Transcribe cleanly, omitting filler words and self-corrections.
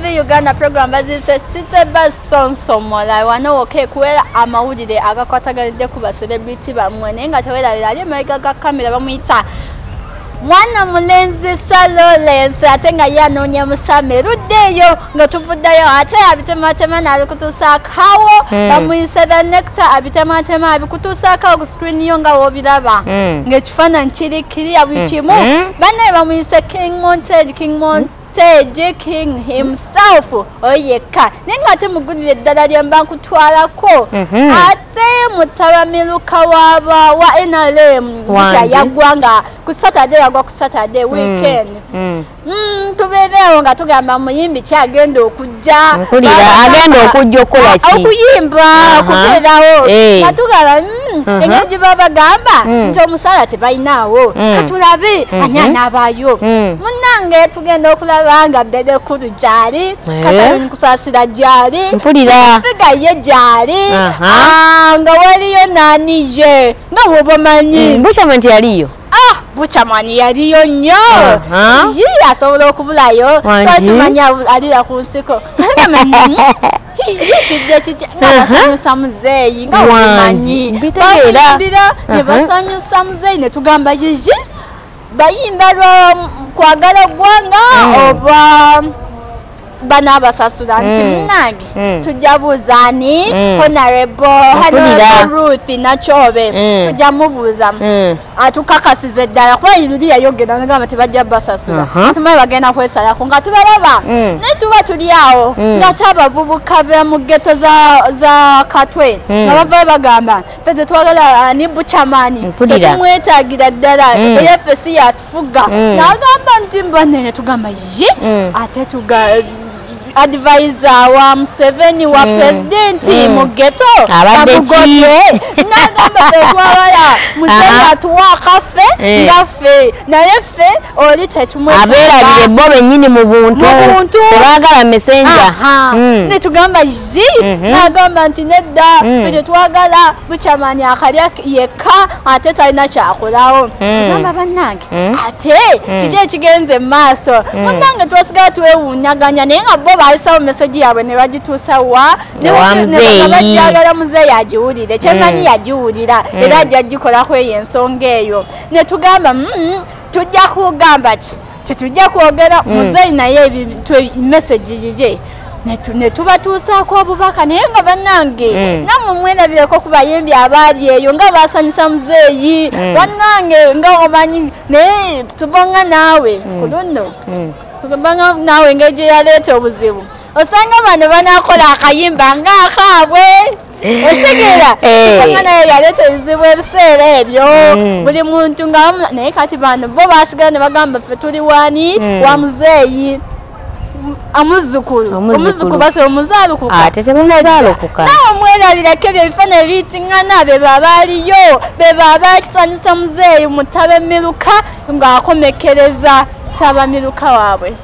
Uganda program bazise siteba sonsomola wano okay kuwera amawulire agakwataganidde ku ba celebrity bamwe nenga tewera ali mega ga kamera bamuyita mwana mulenzi Salolence atenga yanonya musame ruddeyo nga tuvuddayo ate abitematema nabikutuusa kawo bamuyise the nectar abitematema abikutuusa kawo ku screen yo nga wobiraba ng'ekifaananyi kiri kiriya buli kimu bannaye bamuyise King King himself oyeka nenga ate mugulire eddala lyemba nkutwalako ate mutabamiruka wa NRM yagwanga ku Saturday yagwa ku Saturday weekend tubeerewo nga tugamba muyimbi kyagenda okujja agenda okujja okola ki okuyimba okubeerawo katugala engeri gye babagamba nti omusaala tebalinawo katulabe anyana abaayo munnange tugenda okulaba nga ddede kulu gyali katali nkusaasira gyali sigaye gyali nga waliyo naaniye nga wobamanyi Butcherman yaliyo Butcherman yaliyo nnyo yii asobola okubulayo twakimanya alira ku nsiko kijja basanyusa muzeeyi nga womanyi bayimbira ne basanyusa muzeeyi ne tugamba yiyi bayimba lwa kwagala gwanga oba banabasasula nti munnange tujja buuzaani Honorable Ruth Nachobe tujja mubuuza atukakasize ddala kuba luli yayogera nagamba tebajja basasula tumaye bagenda kwesalako nga tubalaba naye tuba tuli awo ng'ate abavubuka mu Ghetto za Katwe nga bavayo bagamba ffe tetwagala ni Butcherman tetumwetaagira ddala era ffe si yatufuga n'agamba nti mbanene tugamba ye ate advisor wa Museveni wa president mu Ghetto Bamututte nagamba tetwagala Museveni atuwa kaffe ngaffe naye ffe oli tetumwetaagira abeerabire bo bennyini mu buntu tebaagala messenger ne tugamba nagamba nti nedda tetwagala Butcherman akalya yekka ate talina kyakolawo tugamba bannange ate kiki ekigenze mu maaso munnange twasigala twewuunyaganya naye nga bo baalisawo message yaabwe ne bagituusa bajjagala muzeeyi agiwulire kyemanyi yagiwulira era ajja gikolako eyo ensonga eyo ne tugamba tujja kugamba ki tetujja kwogera muzeeyi naye message gye ne tubatuusaako obubaka naye nga bannange nammwe mwerabireko ku bayimbi abaali eyo nga basanyusa muzeeyi bannange nga omanyi naye tubonga naawe ku luno tubonga naawe engeri gye yaleeta obuzibu osanga bano banakola akayimba ng'akaabwe oshegera tubonga naye yaleeta ebizibu ebiseera ebyo buli muntu nga naye kati bano bo basigala ne bagamba ffe tuli wani wa muzeeyi omuzukulu base omuzaalukuka nawe mwerabirako ebyo ebifaananyi biyitiŋŋana be babaaliyo be baabakisanyusa muzeeyi mutaba emiruka ng'akomekereza tabamiruka waabwe